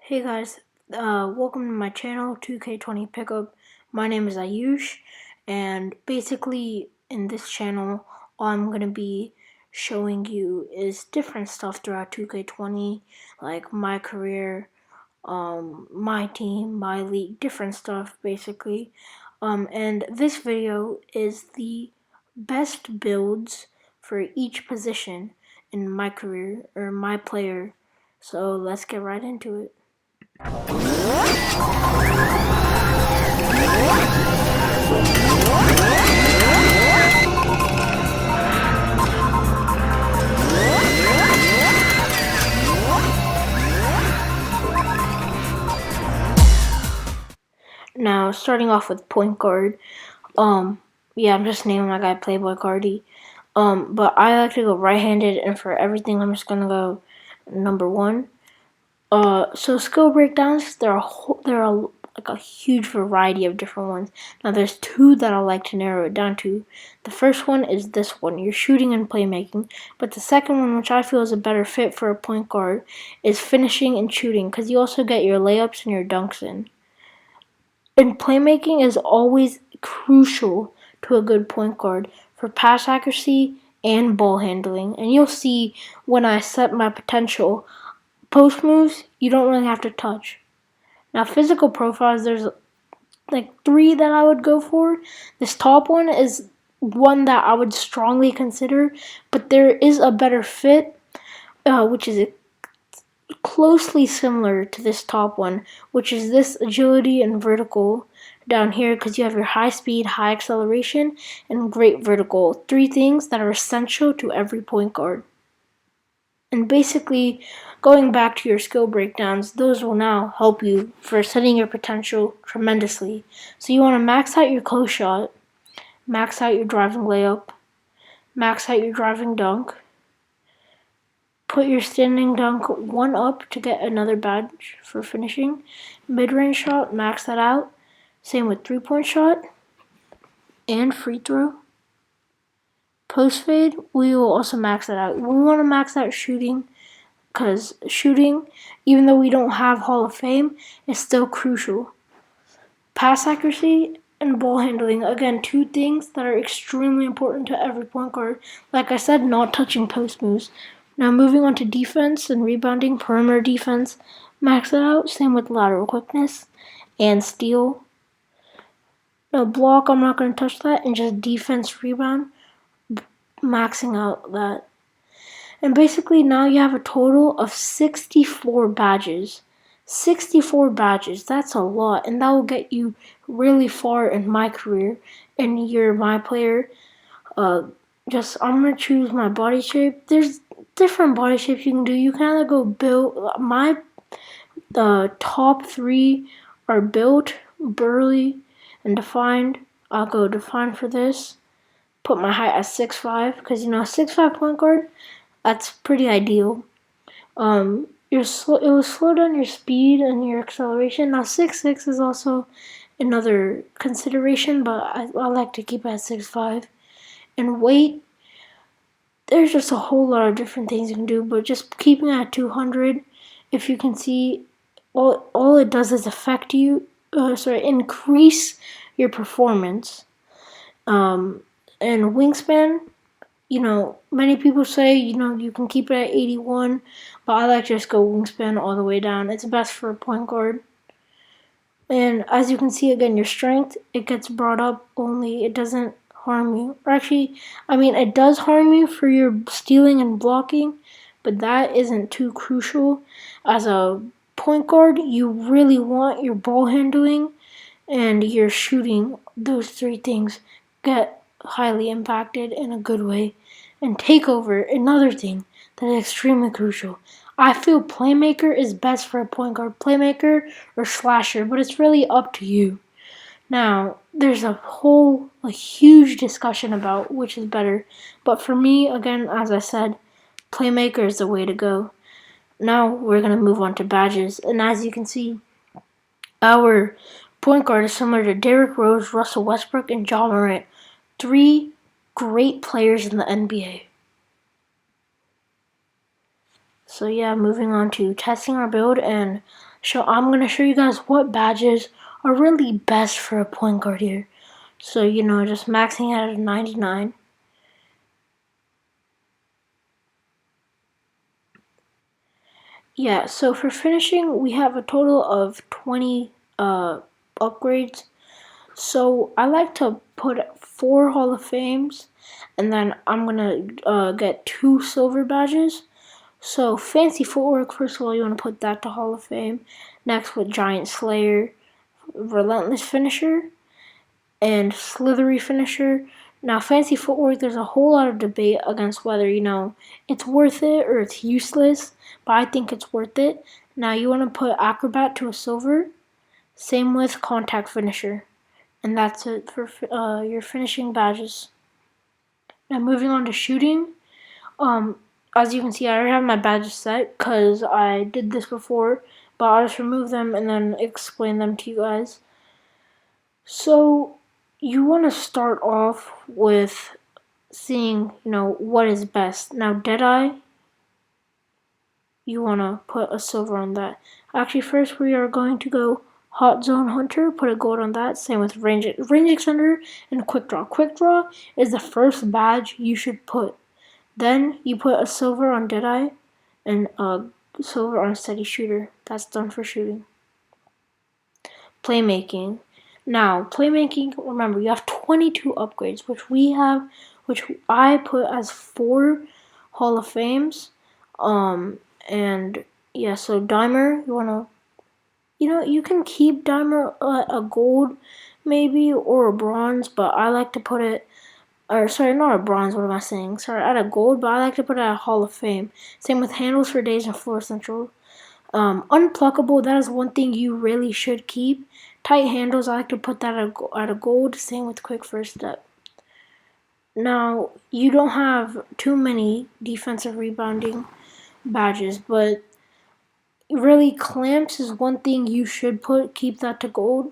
Hey guys, welcome to my channel 2K20 Pickup. My name is Ayush, and basically in this channel all I'm going to be showing you is different stuff throughout 2K20, like my career, my team, my league, different stuff basically. And this video is the best builds for each position in my career or my player. So let's get right into it. Now, starting off with point guard, yeah, I'm just naming my guy Playboy Cardi. But I like to go right-handed, and for everything, I'm just gonna go number one. So skill breakdowns, there are like a huge variety of different ones. Now, there's two that I like to narrow it down to. The first one is this one, your shooting and playmaking. But the second one, which I feel is a better fit for a point guard, is finishing and shooting, because you also get your layups and your dunks in. And playmaking is always crucial to a good point guard for pass accuracy and ball handling. And you'll see when I set my potential, post moves, you don't really have to touch. Now, physical profiles, there's like three that I would go for. This top one is one that I would strongly consider, but there is a better fit, which is closely similar to this top one, which is this agility and vertical down here, because you have your high speed, high acceleration, and great vertical. Three things that are essential to every point guard. And basically, going back to your skill breakdowns, those will now help you for setting your potential tremendously. So you want to max out your close shot, max out your driving layup, max out your driving dunk, put your standing dunk one up to get another badge for finishing. Mid-range shot, max that out. Same with three-point shot and free throw. Post fade, we will also max that out. We want to max out shooting, because shooting, even though we don't have Hall of Fame, is still crucial. Pass accuracy and ball handling, again, two things that are extremely important to every point guard. Like I said, not touching post moves. Now moving on to defense and rebounding, perimeter defense, max it out. Same with lateral quickness and steal. No block, I'm not going to touch that. And just defense rebound, maxing out that. And basically now you have a total of 64 badges. 64 badges, that's a lot. And that will get you really far in my career. And you're my player. I'm going to choose my body shape. There's different body shapes you can do. You can either go build. My top three are built, burly, and defined. I'll go defined for this. Put my height at 6'5", because 6'5" point guard, that's pretty ideal. It will slow down your speed and your acceleration. Now 6'6" is also another consideration, but I like to keep it at 6'5". And weight, there's just a whole lot of different things you can do, but just keeping it at 200, if you can see, all it does is increase your performance. And wingspan, many people say, you can keep it at 81, but I like to just go wingspan all the way down. It's best for a point guard. And as you can see, again, your strength, it gets brought up only. It doesn't harm you. Or actually, it does harm you for your stealing and blocking, but that isn't too crucial. As a point guard, you really want your ball handling and your shooting. Those three things get highly impacted in a good way. And takeover, another thing that is extremely crucial. I feel playmaker is best for a point guard, playmaker or slasher, but it's really up to you. Now, there's a huge discussion about which is better, but for me, again, as I said, playmaker is the way to go. Now we're going to move on to badges, and as you can see, our point guard is similar to Derrick Rose, Russell Westbrook, and Ja Morant. Three great players in the NBA. So yeah, moving on to testing our build, and I'm gonna show you guys what badges are really best for a point guard here. So just maxing out at 99. Yeah, so for finishing, we have a total of 20 upgrades. So I like to put 4 Hall of Fames, and then I'm gonna get 2 silver badges. So fancy footwork, first of all, you want to put that to Hall of Fame. Next with Giant Slayer, Relentless Finisher, and Slithery Finisher. Now fancy footwork, there's a whole lot of debate against whether it's worth it or it's useless, but I think it's worth it. Now you want to put Acrobat to a silver. Same with Contact Finisher. And that's it for your finishing badges. Now moving on to shooting. Um, as you can see, I already have my badges set because I did this before, but I'll just remove them and then explain them to you guys. So you want to start off with seeing, what is best. Now Deadeye, you want to put a silver on that. Actually, first we are going to go Hot Zone Hunter, put a gold on that. Same with Range Extender and Quick Draw. Quick Draw is the first badge you should put. Then you put a silver on Deadeye and a silver on Steady Shooter. That's done for shooting. Playmaking. Now, playmaking, remember, you have 22 upgrades, which I put as 4 Hall of Fames. And yeah, so Dimer, you can keep Dimer a gold maybe or a bronze, but I like to put it, or sorry, not a bronze, what am I saying? Sorry, at a gold, but I like to put it at a Hall of Fame. Same with Handles for Days and Floor Central. Unpluckable, that is one thing you really should keep. Tight handles, I like to put that at a gold. Same with Quick First Step. Now, you don't have too many defensive rebounding badges, but really clamps is one thing you should keep that to gold.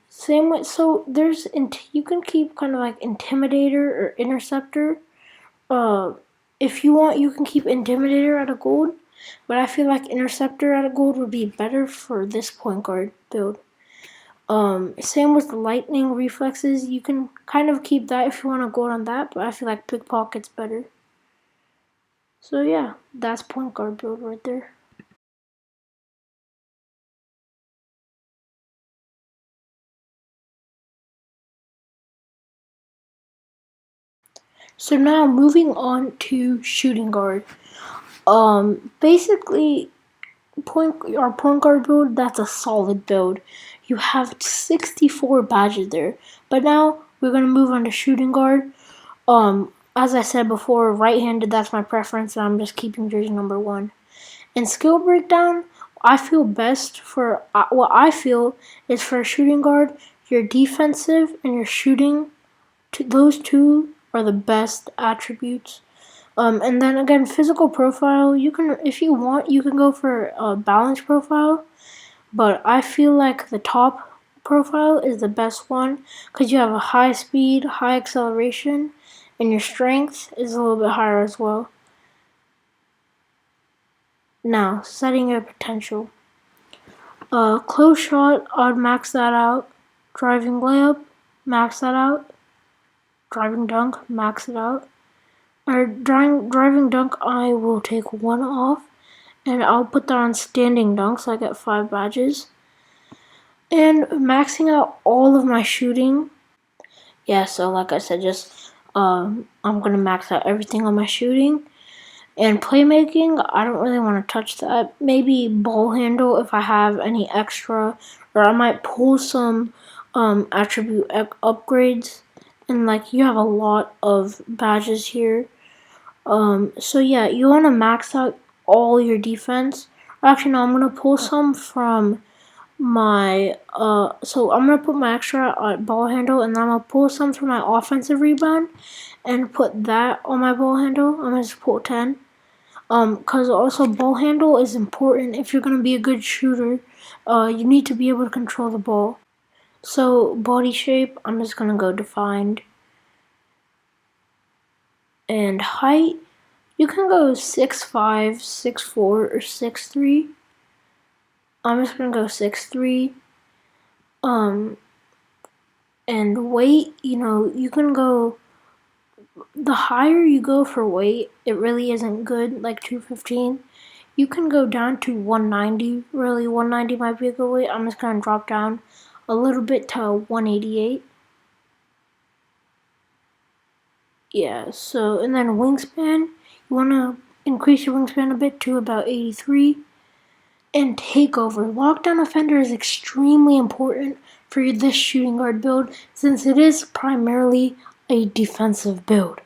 Same with, so you can keep kind of like Intimidator or Interceptor. If you want, you can keep Intimidator at a gold, but I feel like Interceptor at a gold would be better for this point guard build. Same with the Lightning Reflexes. You can kind of keep that if you want to gold on that, but I feel like Pickpocket's better. So yeah, that's point guard build right there. So now moving on to shooting guard. Basically, our point guard build, that's a solid build. You have 64 badges there. But now we're gonna move on to shooting guard. As I said before, right-handed, that's my preference, and I'm just keeping jersey number 1. And skill breakdown, I feel best for what I feel is for a shooting guard, your defensive and your shooting. Those two are the best attributes. And then again, physical profile, you can, if you want, you can go for a balanced profile, but I feel like the top profile is the best one because you have a high speed, high acceleration, and your strength is a little bit higher as well. Now, setting your potential. Close shot, I'd max that out. Driving layup, max that out. Driving dunk, max it out. Or driving dunk, I will take 1 off, and I'll put that on standing dunk, so I get 5 badges. And maxing out all of my shooting. Yeah, so like I said, I'm gonna max out everything on my shooting. And playmaking, I don't really want to touch that. Maybe ball handle if I have any extra, or I might pull some attribute upgrades. And like you have a lot of badges here. So yeah, you want to max out all your defense. Actually, no, I'm gonna pull some from my so I'm gonna put my extra ball handle, and then I'm gonna pull some from my offensive rebound and put that on my ball handle. I'm gonna just pull 10. Because also ball handle is important if you're gonna be a good shooter. You need to be able to control the ball. So body shape, I'm just gonna go defined. And height, You can go 6'5", 6'4", or 6'3". I'm just gonna go 6'3". And weight, you can go. The higher you go for weight, it really isn't good. Like 215, you can go down to 190. Really, 190 might be a good weight. I'm just gonna drop down a little bit to 188. Yeah, so, and then wingspan, you want to increase your wingspan a bit to about 83. And takeover. Lockdown offender is extremely important for this shooting guard build since it is primarily a defensive build.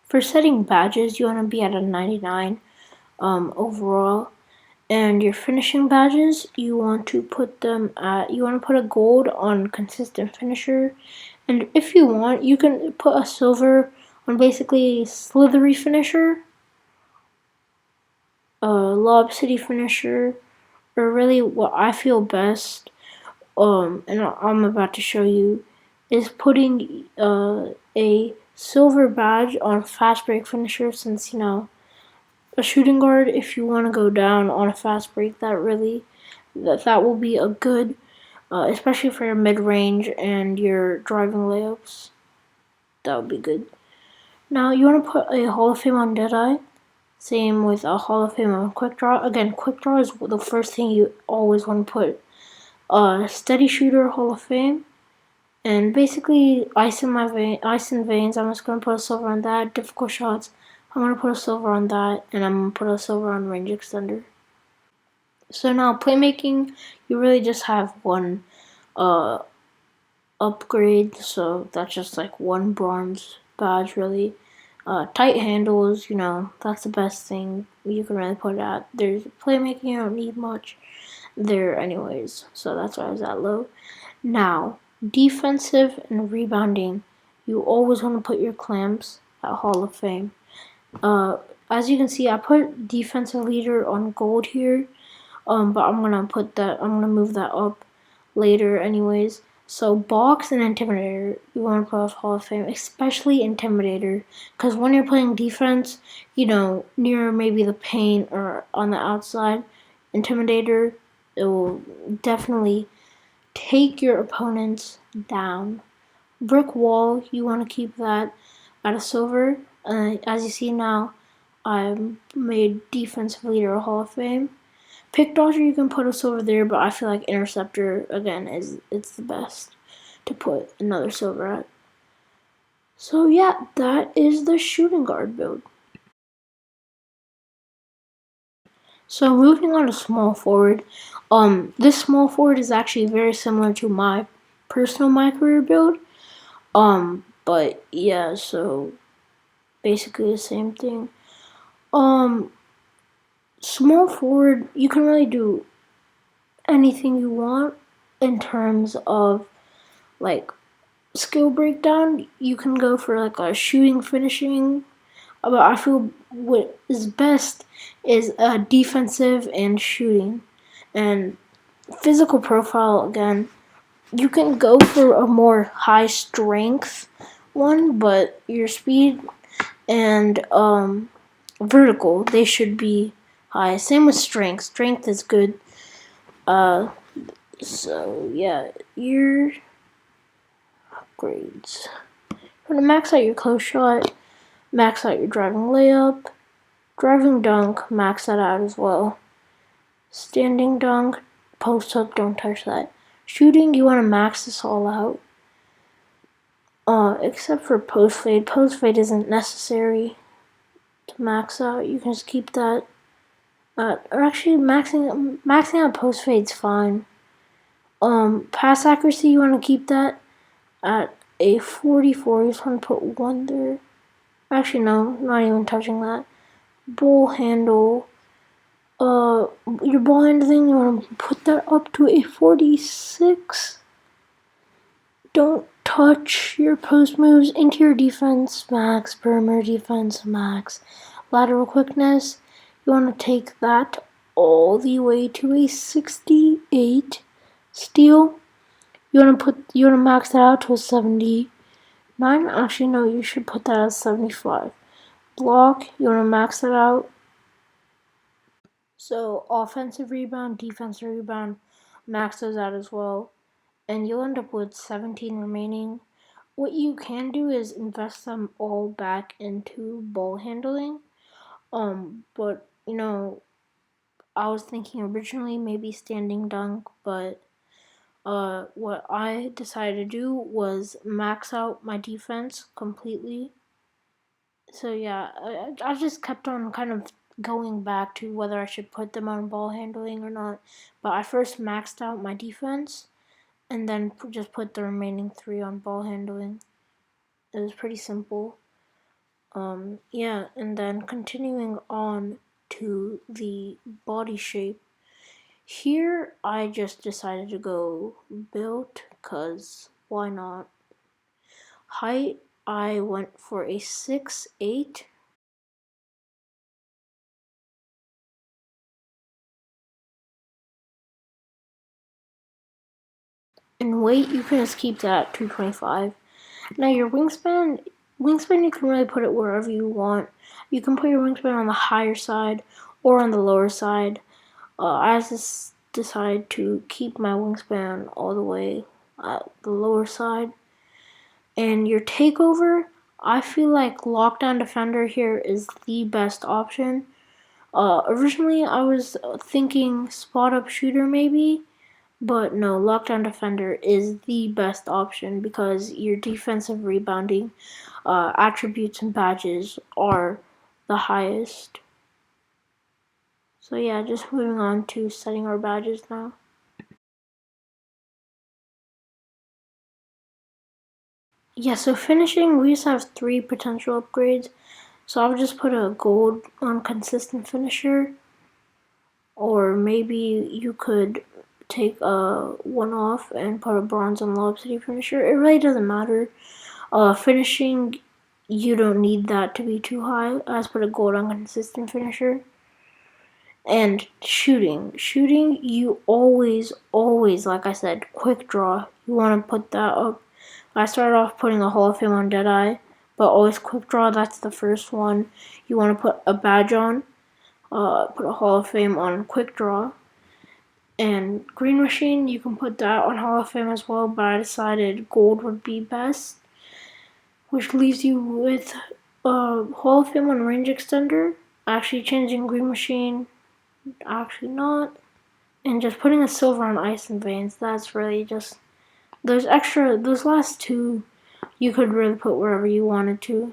For setting badges, you want to be at a 99 overall. And your finishing badges, you want to put a gold on consistent finisher. And if you want, you can put a silver on basically slithery finisher, lob city finisher, or really what I feel best, and I'm about to show you, is putting a silver badge on fast break finisher since, a shooting guard, if you want to go down on a fast break, that will be a good, especially for your mid-range and your driving layups. That would be good. Now, you want to put a Hall of Fame on Deadeye. Same with a Hall of Fame on Quick Draw. Again, Quick Draw is the first thing you always want to put. Steady Shooter Hall of Fame. And basically, ice in veins. I'm just going to put a silver on that. Difficult shots, I'm going to put a silver on that. And I'm going to put a silver on range extender. So now, playmaking, you really just have one upgrade. So that's just like one bronze badge, really. Tight handles, that's the best thing you can really put at. There's playmaking, you don't need much there anyways. So that's why I was that low. Now, defensive and rebounding, you always want to put your clamps at Hall of Fame. As you can see, I put defensive leader on gold here, but I'm gonna move that up later anyways. So box and intimidator, you want to put off Hall of Fame, especially intimidator, because when you're playing defense, near maybe the paint or on the outside, intimidator, it will definitely take your opponents down. Brick wall, you want to keep that at a silver. As you see now, I made defensive leader a Hall of Fame. Pick dodger, you can put a silver there, but I feel like interceptor again it's the best to put another silver at. So yeah, that is the shooting guard build. So moving on to small forward, this small forward is actually very similar to my career build. But yeah, so basically the same thing. Small forward, you can really do anything you want in terms of like skill breakdown. You can go for like a shooting, finishing, but I feel what is best is defensive and shooting. And physical profile, again, you can go for a more high strength one, but your speed and vertical, they should be high. Same with strength. Strength is good. So yeah, your upgrades. You want to max out your close shot, max out your driving layup, driving dunk, max that out as well. Standing dunk, post up, don't touch that. Shooting, you want to max this all out. Except for post fade. Post fade isn't necessary to max out. You can just keep that. Or actually, maxing out post fade's fine. Pass accuracy, you want to keep that at a 44. You just want to put 1 there. Actually, no, not even touching that. Ball handle. Your ball handling, you want to put that up to a 46. Don't touch your post moves. Interior defense, max. Perimeter defense, max. Lateral quickness, You want to take that all the way to a 68. Steal, you want to max that out to a 79. Actually, no, you should put that at 75. Block, you want to max it out. So offensive rebound, defensive rebound, max those out as well, and you'll end up with 17 remaining. What you can do is invest them all back into ball handling. But I was thinking originally maybe standing dunk, but what I decided to do was max out my defense completely. So yeah, I just kept on kind of going back to whether I should put them on ball handling or not. But I first maxed out my defense, and then just put the remaining 3 on ball handling. It was pretty simple. Yeah, and then continuing on to the body shape. Here, I just decided to go built, cause why not? Height, I went for a 6'8". And weight, you can just keep that at 225. Now your wingspan you can really put it wherever you want. You can put your wingspan on the higher side or on the lower side. I just decided to keep my wingspan all the way at the lower side. And your takeover, I feel like lockdown defender here is the best option. Originally I was thinking spot up shooter maybe, but no, lockdown defender is the best option because your defensive rebounding attributes and badges are the highest. So yeah, just moving on to setting our badges now. Yeah, so finishing, we just have 3 potential upgrades. So I'll just put a gold on consistent finisher, or maybe you could take a 1 off and put a bronze on lob city finisher. It really doesn't matter. Finishing, you don't need that to be too high. I just put a gold on consistent finisher. And shooting, you always, like I said, quick draw. You want to put that up. I started off putting a Hall of Fame on Deadeye, but always quick draw. That's the first one. You want to put a badge on. Put a Hall of Fame on quick draw. And Green Machine, you can put that on Hall of Fame as well, but I decided gold would be best, which leaves you with Hall of Fame on Range Extender. Actually changing Green Machine, actually not. And just putting a silver on Ice and Veins, that's really just those last 2 you could really put wherever you wanted to.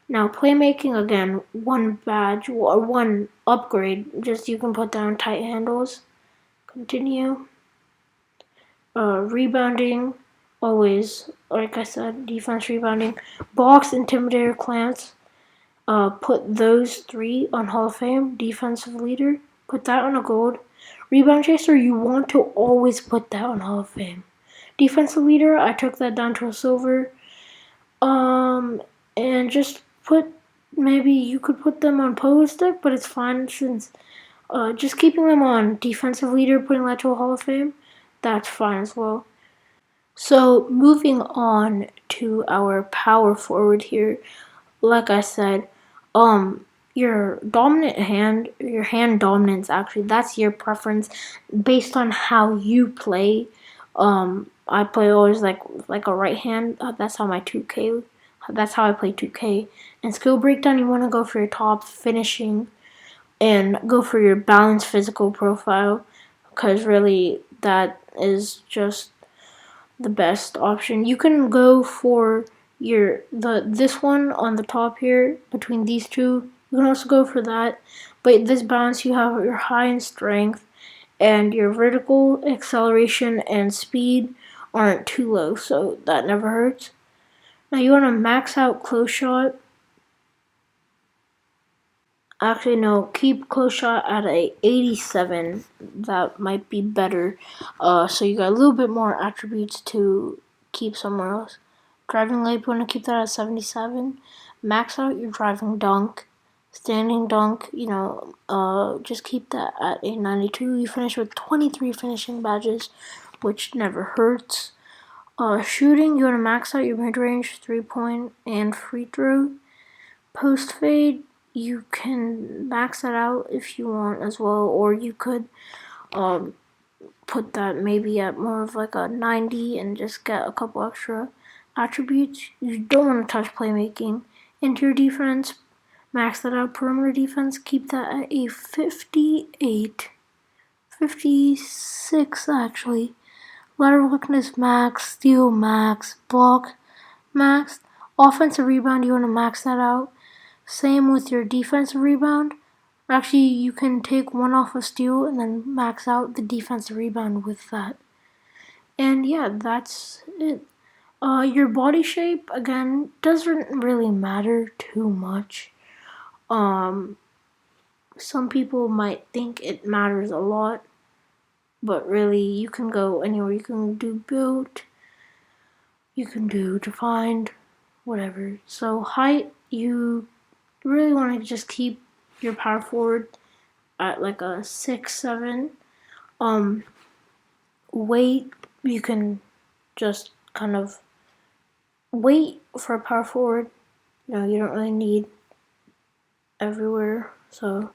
Now playmaking, again, 1 badge or 1 upgrade, just you can put down tight handles. Continue. Rebounding, always, like I said, defense rebounding. Box, Intimidator, Clamps, put those 3 on Hall of Fame. Defensive leader, put that on a gold. Rebound chaser, you want to always put that on Hall of Fame. Defensive leader, I took that down to a silver. And just maybe you could put them on pogo stick, but it's fine since just keeping them on defensive leader, putting that to a Hall of Fame, that's fine as well. So moving on to our power forward here, like I said, your hand dominance, actually, that's your preference based on how you play. I play always like a right hand. That's how my 2K. That's how I play 2K. And skill breakdown, you want to go for your top finishing and go for your balanced physical profile, because really that is just the best option. You can go for this one on the top here between these 2. You can also go for that, but this balance, you have your high in strength and your vertical acceleration and speed aren't too low, so that never hurts. Now you want to max out close shot. Actually, no, keep close shot at a 87. That might be better. So you got a little bit more attributes to keep somewhere else. Driving layup, you want to keep that at 77. Max out your driving dunk. Standing dunk, just keep that at a 92. You finish with 23 finishing badges, which never hurts. Shooting, you want to max out your mid-range, 3-point, and free throw. Post fade, you can max that out if you want as well, or you could put that maybe at more of like a 90 and just get a couple extra attributes. You don't want to touch playmaking. Interior defense, max that out. Perimeter defense, keep that at a 58, 56 actually. Lateral quickness max, steal max, block max. Offensive rebound, you want to max that out. Same with your defensive rebound. Actually, you can take one off of steal and then max out the defensive rebound with that. And yeah, that's it. Your body shape, again, doesn't really matter too much. Some people might think it matters a lot, but really, you can go anywhere. You can do build, you can do defined, whatever. So height, you really want to just keep your power forward at like a 6'7". Weight, you can just kind of weight for a power forward. You don't really need everywhere. So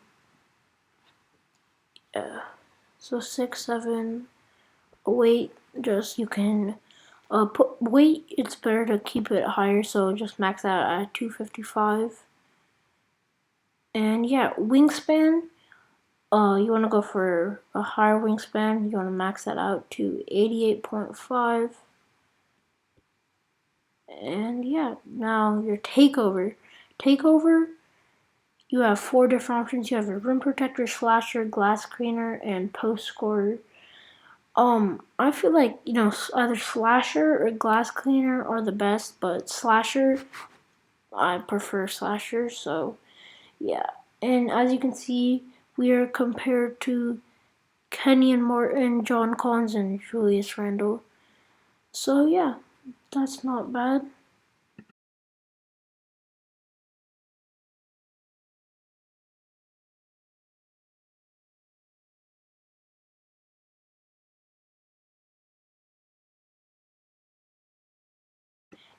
yeah, so 6'7". Weight, just you can put weight. It's better to keep it higher, so just max out at 255. And yeah, wingspan. You want to go for a higher wingspan. You want to max that out to 88.5. And yeah, now your takeover. Takeover, you have 4 different options. You have a rim protector, slasher, glass screener, and post scorer. I feel like, either slasher or glass cleaner are the best, but slasher, I prefer slasher, so yeah. And as you can see, we are compared to Kenyon Martin, John Collins, and Julius Randle. So yeah, that's not bad.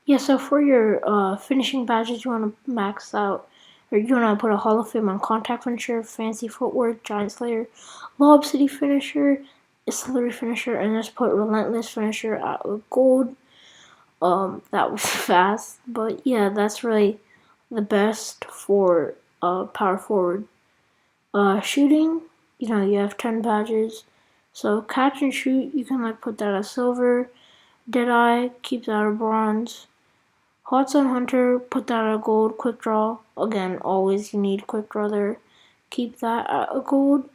Yeah, so for your finishing badges, you want to max out, or you want to put a Hall of Fame on contact finisher, fancy footwork, giant slayer, lob city finisher, accelerate finisher, and just put relentless finisher at gold. That was fast, but yeah, that's really the best for power forward. Shooting, you have 10 badges. So catch and shoot, you can put that as silver. Deadeye, keep that at bronze. Hot Sun Hunter, put that at gold. Quick Draw, again, always you need Quick Draw there. Keep that at a gold.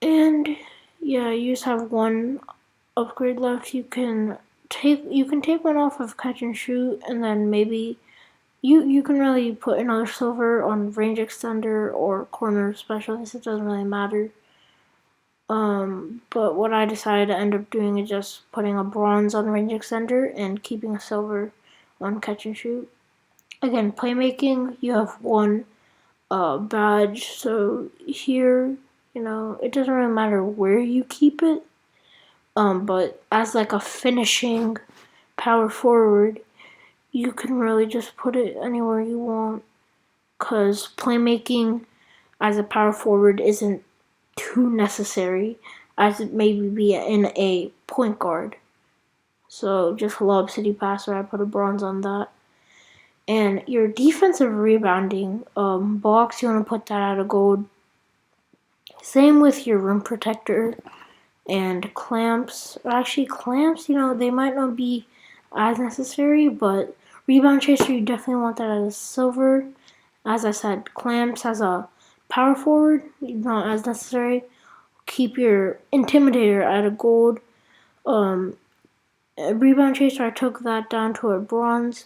And yeah, you just have one upgrade left. You can take one off of catch and shoot, and then maybe you can really put another silver on range extender or corner specialist. It doesn't really matter. But what I decided to end up doing is just putting a bronze on range extender and keeping a silver on catch and shoot. Again, playmaking, you have one badge, so here, it doesn't really matter where you keep it. But as a finishing power forward, you can really just put it anywhere you want, because playmaking as a power forward isn't too necessary as it maybe be in a point guard. So just lob city passer, I put a bronze on that. And your defensive rebounding box, you want to put that at a gold. Same with your rim protector and clamps. Actually, clamps, they might not be as necessary, but rebound chaser, you definitely want that as a silver. As I said, clamps as a power forward, not as necessary. Keep your intimidator at a gold. Rebound chaser, I took that down to a bronze.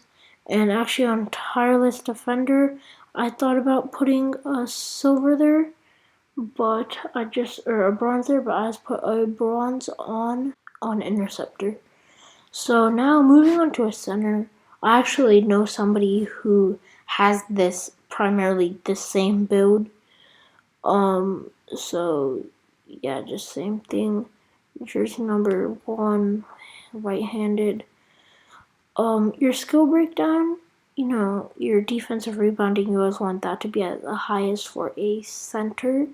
And actually on tireless defender, I thought about putting a silver there, but or a bronze there, but I just put a bronze on interceptor. So now moving on to a center, I actually know somebody who has this primarily the same build. So yeah, just same thing. Jersey number 1, right-handed. Your skill breakdown, your defensive rebounding, you always want that to be at the highest for a center.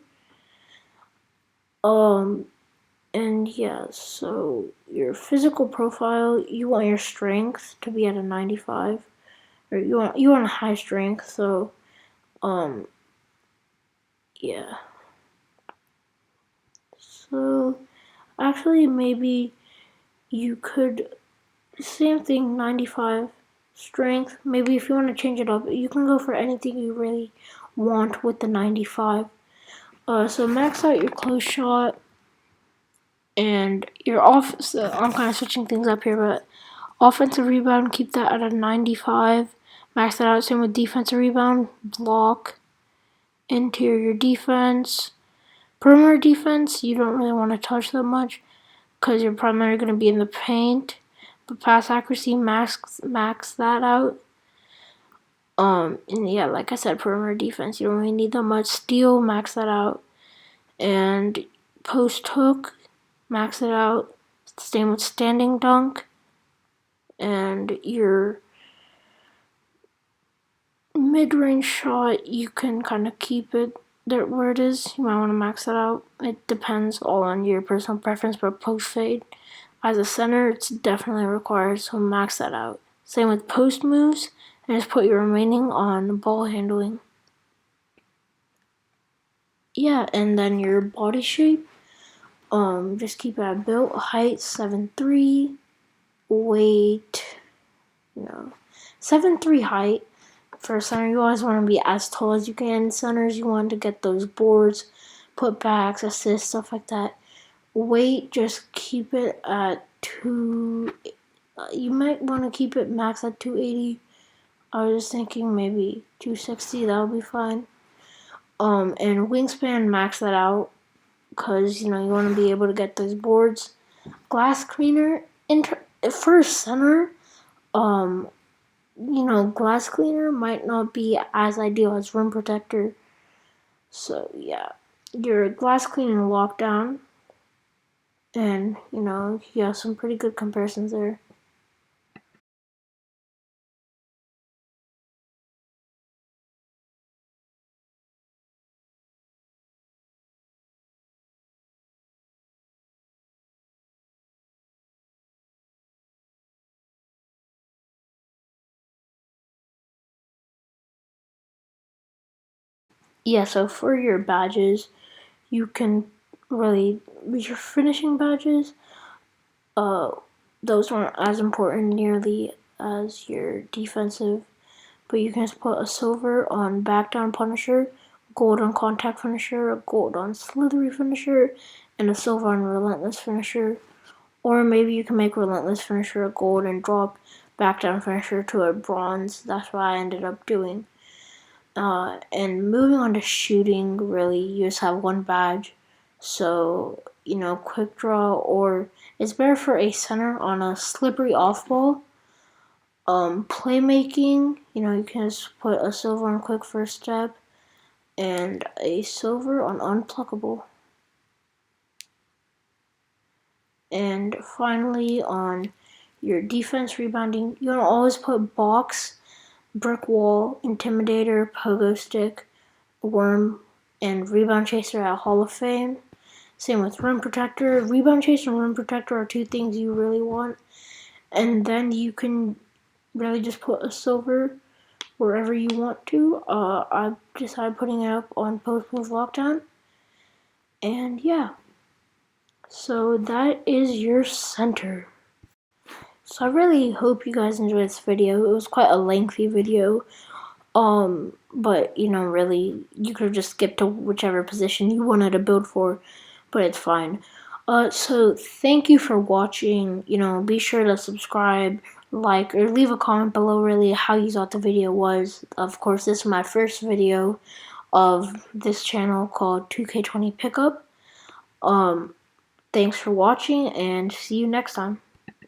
And yeah, so your physical profile, you want your strength to be at a 95, or you want a high strength. So, yeah. So actually, maybe you could same thing, 95 strength. Maybe if you want to change it up, you can go for anything you really want with the 95. So max out your close shot and your off. So I'm kind of switching things up here, but offensive rebound, keep that at a 95. Max that out. Same with defensive rebound, block, interior defense, perimeter defense. You don't really want to touch that much because you're primarily going to be in the paint. But pass accuracy, max that out. And yeah, like I said, perimeter defense, you don't really need that much. Steal, max that out. And post hook, max it out. Same with standing dunk. And your mid-range shot, you can kind of keep it there where it is. You might want to max it out. It depends all on your personal preference, but post fade, as a center, it's definitely required, so max that out. Same with post moves, and just put your remaining on ball handling. Yeah, and then your body shape, just keep it at built, height 7'3", weight, 7'3" height. For a center, you always want to be as tall as you can. Centers, you want to get those boards, putbacks, assists, stuff like that. Weight, just keep it at 2. You might want to keep it max at 280. I was just thinking maybe 260. That would be fine. And wingspan, max that out because you want to be able to get those boards. Glass cleaner, for a center, glass cleaner might not be as ideal as rim protector. So yeah, your glass cleaning lockdown, and you have some pretty good comparisons there. Yeah, so for your badges, you can really your finishing badges. Those aren't as important nearly as your defensive, but you can just put a silver on back down Punisher, gold on contact finisher, a gold on slithery finisher, and a silver on relentless finisher. Or maybe you can make relentless finisher a gold and drop back down finisher to a bronze. That's what I ended up doing. And moving on to shooting, really, you just have one badge. So, quick draw, or it's better for a center on a slippery off ball. Playmaking, you can just put a silver on quick first step and a silver on unpluckable. And finally, on your defense rebounding, you want to always put box, brick wall, intimidator, pogo stick, worm, and rebound chaser at Hall of Fame. Same with rim protector. Rebound chaser and rim protector are two things you really want. And then you can really just put a silver wherever you want to. I decided putting it up on post move lockdown. And yeah. So that is your center. So I really hope you guys enjoyed this video. It was quite a lengthy video. But really, you could have just skipped to whichever position you wanted to build for, but it's fine. So thank you for watching. Be sure to subscribe, like, or leave a comment below really how you thought the video was. Of course, this is my first video of this channel called 2K20 Pickup. Thanks for watching and see you next time.